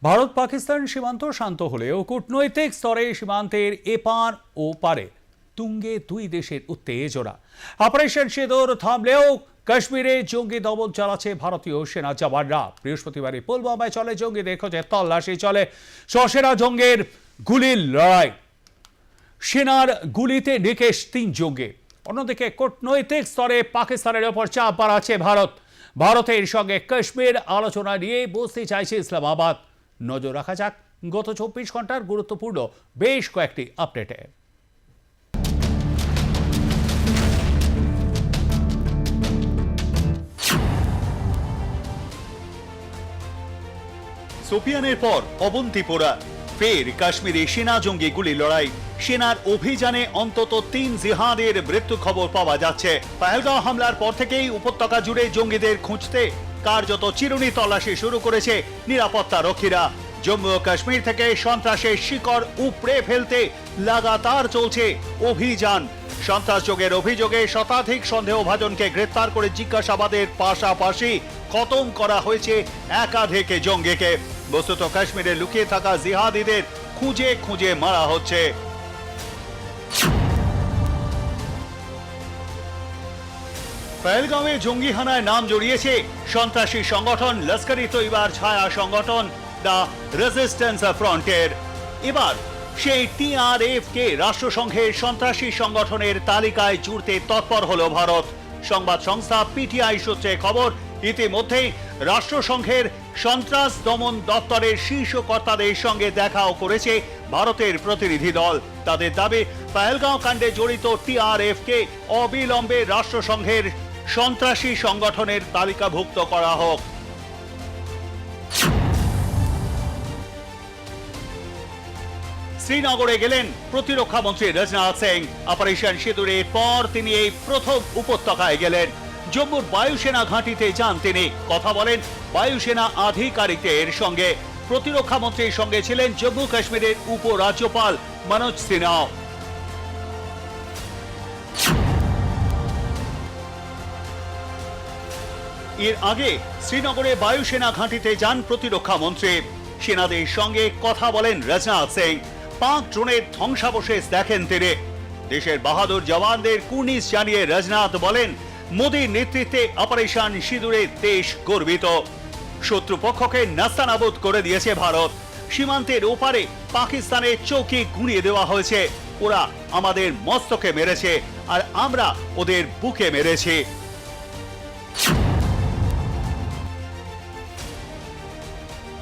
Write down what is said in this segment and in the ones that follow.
ভারত পাকিস্তান সীমান্ত শান্ত হলেও কূটনৈতিক স্তরে সীমান্তের এপার ও পারে তুঙ্গে দুই দেশের উত্তেজনা। অপারেশন সিঁদুর থামলেও কাশ্মীরে জঙ্গি দমন চালাচ্ছে ভারতীয় সেনা জওয়ানরা। বৃহস্পতিবার পুলওয়ামায় চলে জঙ্গিদের খোঁজে তল্লাশি, চলে সশস্ত্র জঙ্গির গুলির লড়াই। সেনার গুলিতে নিকেশ ৩ জঙ্গি। অন্যদিকে কূটনৈতিক স্তরে পাকিস্তানের ওপর চাপ বাড়াচ্ছে ভারত। ভারতের সঙ্গে কাশ্মীর আলোচনা নিয়ে বসতে চাইছে ইসলামাবাদ। নজর রাখা যাক গত ২৪ ঘন্টার গুরুত্বপূর্ণ বেশ কয়েকটি আপডেটে। সোফিয়ানের পর অবন্তিপোরা, ফের কাশ্মীরে সেনা জঙ্গি গুলি লড়াই। সেনার অভিযানে অন্তত ৩ জিহাদের মৃত্যু খবর পাওয়া যাচ্ছে। পহেলগাঁও হামলার পর থেকেই উপত্যকা জুড়ে জঙ্গিদের খুঁজতে কার্যত চিরুনি তল্লাশি শুরু করেছে নিরাপত্তা রক্ষীরা। জম্মু ও কাশ্মীর থেকে সন্ত্রাসের শিকড় উপড়ে ফেলতে লাগাতার চলছে অভিযান। সন্ত্রাস যোগের অভিযোগে শতাধিক সন্দেহভাজনকে গ্রেফতার করে জিজ্ঞাসাবাদের পাশাপাশি খতম করা হয়েছে একাধিক জঙ্গিকে। বস্তুত কাশ্মীরে লুকিয়ে থাকা জিহাদিদের খুঁজে খুঁজে মারা হচ্ছে। পহেলগাঁওয়ে জঙ্গি হানায় নাম জড়িয়েছে সন্ত্রাসী সংগঠন লস্কর-ই তৈয়বার ছায়া সংগঠন দ্য রেজিস্ট্যান্স ফ্রন্টের। এবার সেই টিআরএফ কে রাষ্ট্রসংঘের সন্ত্রাসী সংগঠনের তালিকায় জুড়তে তৎপর হলো ভারত। সংবাদ সংস্থা পিটিআই সূত্রে খবর, ইতিমধ্যেই রাষ্ট্রসংঘের সন্ত্রাস দমন দপ্তরের শীর্ষ কর্তাদের সঙ্গে দেখাও করেছে ভারতের প্রতিনিধি দল। তাদের দাবি, পহেলগাঁও কাণ্ডে জড়িত টিআরএফ কে অবিলম্বে রাষ্ট্রসংঘের সন্ত্রাসী সংগঠনের তালিকাভুক্ত করা হোক। শ্রীনগরে গেলেন প্রতিরক্ষা মন্ত্রী রাজনাথ সিং। অপারেশন সিঁদুরের পর তিনি এই প্রথম উপত্যকায় গেলেন। জম্মুর বায়ুসেনা ঘাঁটিতে যান তিনি, কথা বলেন বায়ুসেনা আধিকারিকদের সঙ্গে। প্রতিরক্ষা মন্ত্রীর সঙ্গে ছিলেন জম্মু কাশ্মীরের উপরাজ্যপাল মনোজ সিনহা। এর আগে শ্রীনগরে বায়ুসেনা ঘাঁটিতে যান প্রতিরক্ষা মন্ত্রী। সেনাদের সঙ্গে কথা বলেন রাজনাথ সিং। পাক ড্রোনের ধ্বংসাবশেষ দেখেন তিনি। দেশের বাহাদুর জওয়ানদের কুর্নিশ জানিয়ে রাজনাথ বলেন, মোদীর নেতৃত্বে অপারেশন সিঁদুরে দেশ গর্বিত। শত্রুপক্ষকে নাস্তানাবুদ করে দিয়েছে ভারত। সীমান্তের ওপারে পাকিস্তানের চৌকি গুঁড়িয়ে দেওয়া হয়েছে। ওরা আমাদের মস্তকে মেরেছে আর আমরা ওদের বুকে মেরেছি।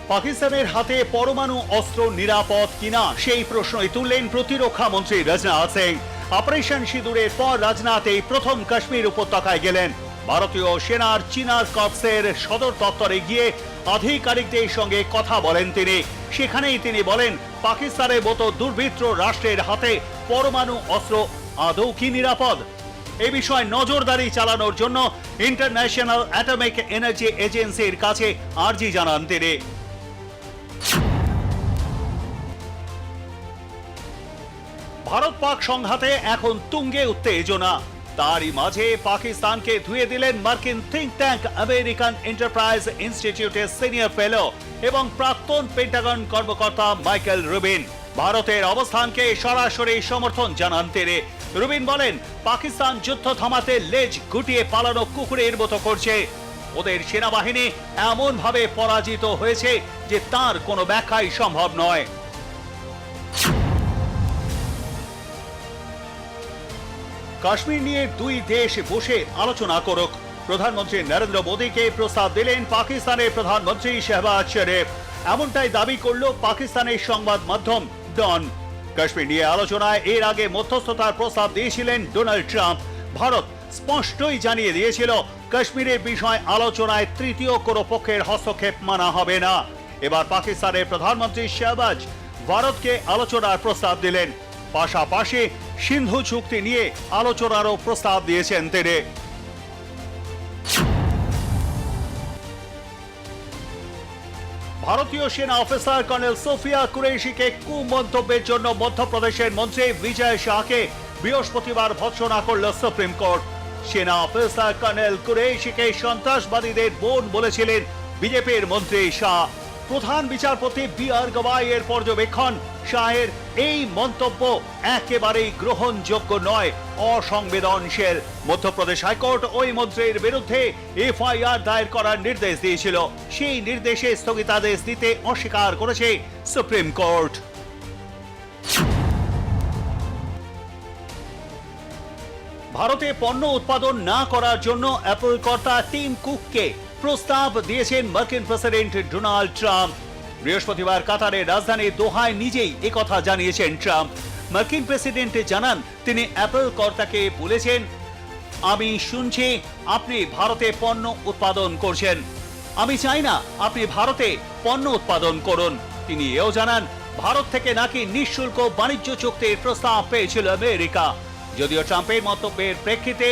পাকিস্তানের হাতে পরমাণু অস্ত্র নিরাপদ কিনা সেই প্রশ্নই তুললেন প্রতিরক্ষা মন্ত্রী রাজনাথ সিং। অপারেশন সিঁদুরের পর রাজনাথ এই প্রথম কাশ্মীর উপত্যকায় গেলেন। ভারতীয় সেনার চিনার কর্পসের সদর দপ্তরে গিয়ে আধিকারিকদের সঙ্গে কথা বলেন তিনি। সেখানেই তিনি বলেন, পাকিস্তানের মতো দুর্বৃত্ত রাষ্ট্রের হাতে পরমাণু অস্ত্র আদৌ কি নিরাপদ? এই বিষয়ে নজরদারি চালানোর জন্য ইন্টারন্যাশনাল অ্যাটমিক এনার্জি এজেন্সির কাছে আর্জি জানান তিনি। ভারত পাক সংঘাতে এখন তুঙ্গে উত্তেজনা। তারই মাঝে পাকিস্তানকে ধুয়ে দিলেন মার্কিন থিঙ্ক ট্যাঙ্ক আমেরিকান এন্টারপ্রাইজ ইনস্টিটিউটের সিনিয়র ফেলো এবং প্রাক্তন পেন্টাগন কর্মকর্তা মাইকেল রুবিন। ভারতের অবস্থানকে সরাসরি সমর্থন জানান তিনি। রুবিন বলেন, পাকিস্তান যুদ্ধ থামাতে লেজ গুটিয়ে পালানো কুকুরের মতো করছে। ওদের সেনাবাহিনী এমন ভাবে পরাজিত হয়েছে যে তার কোনো ব্যাখ্যাই সম্ভব নয়। কাশ্মীর নিয়ে দুই দেশ বসে আলোচনা করুক। প্রধানমন্ত্রী নরেন্দ্র মোদীকে প্রস্তাব দিলেন পাকিস্তানের প্রধানমন্ত্রী শাহবাজ শরীফ। এমনটাই দাবি করল পাকিস্তানের সংবাদ মাধ্যম ডন। কাশ্মীর নিয়ে আলোচনায় এর আগে মধ্যস্থতার প্রস্তাব দিয়েছিলেন ডোনাল্ড ট্রাম্প। ভারত স্পষ্টই জানিয়ে দিয়েছিল, কাশ্মীরের বিষয় আলোচনায় তৃতীয় কোনো পক্ষের হস্তক্ষেপ মানা হবে না। এবার পাকিস্তানের প্রধানমন্ত্রী শাহবাজ ভারতকে আলোচনার প্রস্তাব দিলেন। পাশাপাশি সিন্ধু চুক্তি নিয়ে আলোচনারও প্রস্তাব দিয়েছেন তিনি। ভারতীয় সেনা অফিসার কর্নেল সোফিয়া কুরেশিকে কুমন্তব্যের জন্য মধ্যপ্রদেশের মন্ত্রী বিজয় শাহকে বৃহস্পতিবার ভৎসনা করল সুপ্রিম কোর্ট। সেনা অফিসার কর্নেল কুরেশিকে সন্ত্রাসবাদীদের বোন বলেছিলেন বিজেপির মন্ত্রী শাহ। প্রধান বিচারপতি বি.আর. গবাইয়ের পর্যবেক্ষণ, শাহের এই মন্তব্য একেবারেই গ্রহণযোগ্য নয়, অসংবেদনশীল। মধ্যপ্রদেশ হাইকোর্ট ওই মন্ত্রীর বিরুদ্ধে এফআইআর দায়ের করার নির্দেশ দিয়েছিল। সেই নির্দেশে স্থগিতাদেশ দিতে অস্বীকার করেছে সুপ্রিম কোর্ট। ভারতে পণ্য উৎপাদন না করার জন্য অ্যাপল কর্তা টিম কুককে প্রস্তাব দিয়েছেন মার্কিন প্রেসিডেন্ট ডোনাল্ড ট্রাম্প। বৃহস্পতিবার কাতারের রাজধানী দোহায় নিজেই একথা জানিয়েছেন ট্রাম্প। মার্কিন প্রেসিডেন্ট জানান, তিনি অ্যাপল কর্তাকে বলেছেন, আমি শুনছি আপনি ভারতে পণ্য উৎপাদন করছেন, আমি চাই না আপনি ভারতে পণ্য উৎপাদন করুন। তিনি এও জানান, ভারত থেকে নাকি নিঃশুল্ক বাণিজ্য চুক্তির প্রস্তাব পেয়েছিল আমেরিকা। যদিও ট্রাম্পের মন্তব্যের প্রেক্ষিতে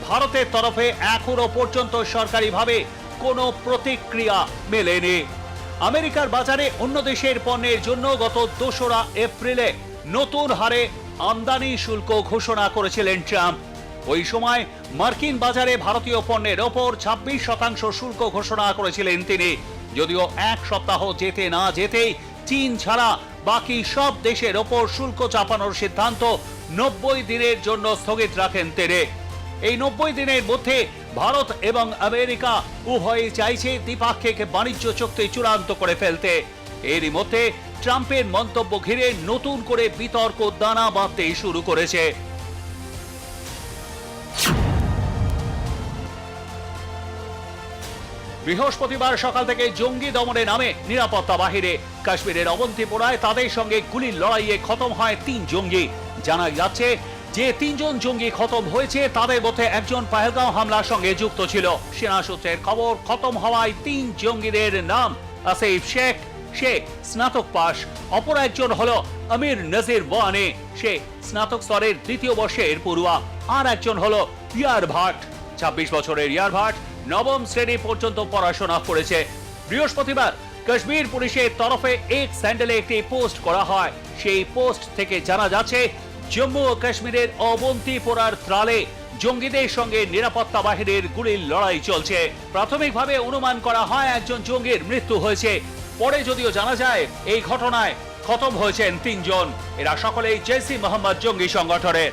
ভারতের তরফে এখনো পর্যন্ত সরকারিভাবে কোনো প্রতিক্রিয়া মেলেনি। আমেরিকার বাজারে অন্য দেশের পণ্যের জন্য গত 2রা এপ্রিলে নতুন হারে আমদানি শুল্ক ঘোষণা করেছিলেন ট্রাম্প। ওই সময় মার্কিন বাজারে ভারতীয় পণ্যের ওপর 26% শুল্ক ঘোষণা করেছিলেন তিনি। যদিও এক সপ্তাহ যেতে না যেতেই চীন ছাড়া বাকি সব দেশের ওপর শুল্ক চাপানোর সিদ্ধান্ত 90 দিনের জন্য স্থগিত রাখেন তিনি। এই 90 দিনের মধ্যে ভারত এবং আমেরিকা উভয়ই চাইছে দ্বিপাক্ষিক বাণিজ্য চুক্তি চূড়ান্ত করে ফেলতে। এরই মধ্যে ট্রাম্পের মন্তব্য ঘিরে নতুন করে বিতর্ক দানা বাঁধতে শুরু করেছে। বৃহস্পতিবার সকাল থেকে জঙ্গি দমনে নামে নিরাপত্তা বাহিনী। কাশ্মীরের অবন্তিপোরায় তাদের সঙ্গে গুলির লড়াইয়ে খতম হয় 3 জঙ্গি। জানা যাচ্ছে যে 3 জন জঙ্গি খতম হয়েছে তাদের মধ্যে একজন পহেলগাঁও হামলার সঙ্গে যুক্ত ছিল। সেনা সূত্রের খবর, খতম হওয়ায় 3 জঙ্গিদের নাম আসিফ শেখ, সে স্নাতক পাশ। অপর একজন হলো আমির নজির ওয়ানি, সে স্নাতক স্তরের 2য় বর্ষের পড়ুয়া। আর একজন হলো ইয়ার ভাট, 26 বছরের ইয়ার ভাট 9ম শ্রেণী পর্যন্ত পড়াশোনা করেছে। বৃহস্পতিবার কাশ্মীর পুলিশের তরফে এক স্যান্ডেলে একটি পোস্ট করা হয়। সেই পোস্ট থেকে জানা যাচ্ছে, জম্মু ও কাশ্মীরের অবন্তিপোরার ত্রালে জঙ্গিদের সঙ্গে নিরাপত্তা বাহিনীর গুলির লড়াই চলছে। প্রাথমিকভাবে অনুমান করা হয় একজন জঙ্গির মৃত্যু হয়েছে। পরে যদিও জানা যায় এই ঘটনায় খতম হয়েছেন 3 জন। এরা সকলেই জৈশ-ই মোহাম্মদ জঙ্গি সংগঠনের।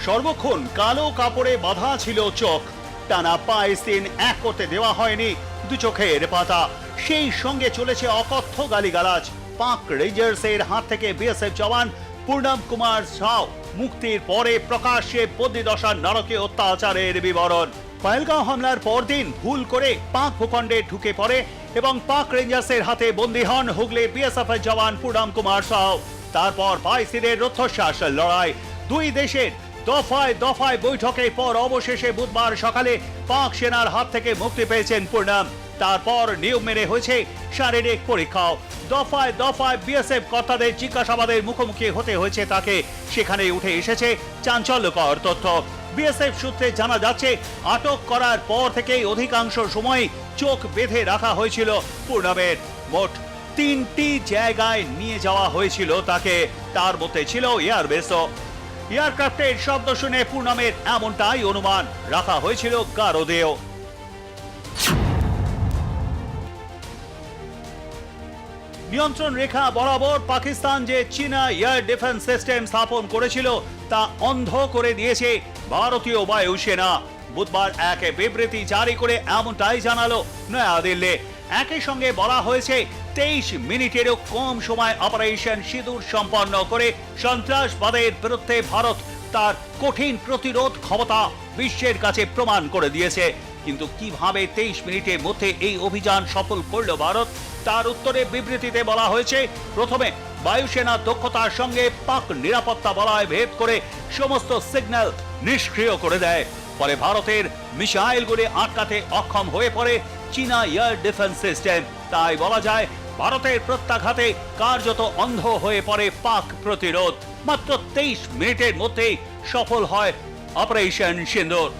সর্বক্ষণ কালো কাপড়ে বাঁধা ছিল চোখ, টানা 5 দিন এক করতে দেওয়া হয়নি 2 চোখের পাতা। সেই সঙ্গে চলেছে অকথ্য গালিগালাজ। পাক রেঞ্জার্সের হাত থেকে বিএসএফ জওয়ান পূর্ণম কুমার সাউ মুক্তির পরে প্রকাশ্যে বন্দিদশার নারকীয় অত্যাচারের বিবরণ। পহেলগাঁও হামলার পরদিন ভুল করে পাক ভূখণ্ডে ঢুকে পড়ে এবং পাক রেঞ্জার্সের হাতে বন্দী হন হুগলি বিএসএফ এর জওয়ান পূর্ণম কুমার সাউ। তারপর 22 দিনের রুদ্ধশ্বাস লড়াই, 2 দেশের দফায় দফায় বৈঠকের পর অবশেষে বুধবার সকালে পাক সেনার হাত থেকে মুক্তি পেয়েছেন পূর্ণম। তারপর নিয়ম মেনে হয়েছে শারীরিক পরীক্ষাও। দফায় দফায় বিএসএফ কর্তাদের জিজ্ঞাসাবাদের মুখোমুখি হতে হয়েছে তাকে। সেখানে উঠে এসেছে চাঞ্চল্যকর তথ্য। বিএসএফ সূত্রে জানা যাচ্ছে, আটক করার পর থেকেই অধিকাংশ সময় চোখ বেঁধে রাখা হয়েছিল পূর্ণমের। মোট 3টি জায়গায় নিয়ে যাওয়া হয়েছিল তাকে, তার মধ্যে ছিল এয়ারবেসও। এয়ারক্রাফটের শব্দ শুনে পূর্ণমের এমনটাই অনুমান, রাখা হয়েছিল গারদেও। নিয়ন্ত্রণ রেখা বরাবর পাকিস্তান যে চীনা এয়ার ডিফেন্স সিস্টেম স্থাপন করেছিল তা অন্ধ করে দিয়েছে ভারতীয় বায়ুসেনা। বুধবার এক বিবৃতি জারি করে এমনটাই জানালো নয়াদিল্লি। একই সঙ্গে বলা হয়েছে, 23 মিনিটেরও কম সময় অপারেশন সিঁদুর সম্পন্ন করে সন্ত্রাসবাদের বিরুদ্ধে ভারত তার কঠিন প্রতিরোধ ক্ষমতা বিশ্বের কাছে প্রমাণ করে দিয়েছে। কিন্তু কিভাবে 23 মিনিটের মধ্যে এই অভিযান সফল করল ভারত, তার উত্তরে বিবৃতিতে বলা হয়েছে, প্রথমে বায়ুসেনা দক্ষতার সঙ্গে পাক নিরাপত্তা বলয় ভেদ করে সমস্ত সিগন্যাল নিষ্ক্রিয় করে দেয়। পরে ভারতের মিসাইলগুলি আটকাতে অক্ষম হয়ে পড়ে চীনা এয়ার ডিফেন্স সিস্টেম। তাই বলা যায়, ভারতের প্রত্যাঘাতে কার্যত অন্ধ হয়ে পড়ে পাক প্রতিরোধ। মাত্র 23 মিনিটের মধ্যেই সফল হয় অপারেশন সিন্দুর।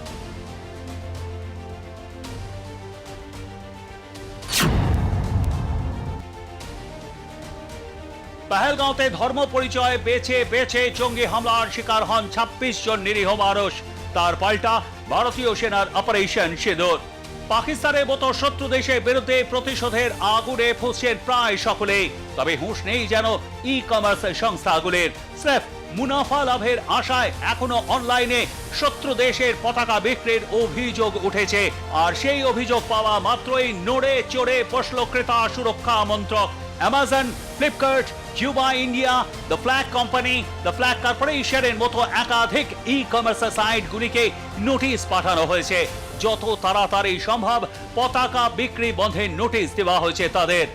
পহেলগাঁওতে ধর্ম পরিচয় বেছে বেছে জঙ্গি হামলার শিকার হন 26 জন নিরীহ মানুষ। তার পাল্টা ভারতীয় সেনার অপারেশন সিঁদুর। পাকিস্তানের মতো শত্রু দেশের বিরুদ্ধে প্রতিশোধের আগুনে ফুঁসছেন প্রায় সকলেই। তবে হুঁশ নেই যেন ই কমার্স সংস্থাগুলির। স্রেফ মুনাফা লাভের আশায় এখনো অনলাইনে শত্রু দেশের পতাকা বিক্রির অভিযোগ উঠেছে। আর সেই অভিযোগ পাওয়া মাত্রই নড়ে চড়ে বসল ক্রেতা সুরক্ষা মন্ত্রক। Amazon, Flipkart, Cuba India, the flag company, the flag কর্পোরেশনের মতো একাধিক ই কমার্স সাইটগুলিকে নোটিশ পাঠানো হয়েছে। যত তাড়াতাড়ি সম্ভব পতাকা বিক্রি বন্ধের নোটিশ দেওয়া হয়েছে তাদের।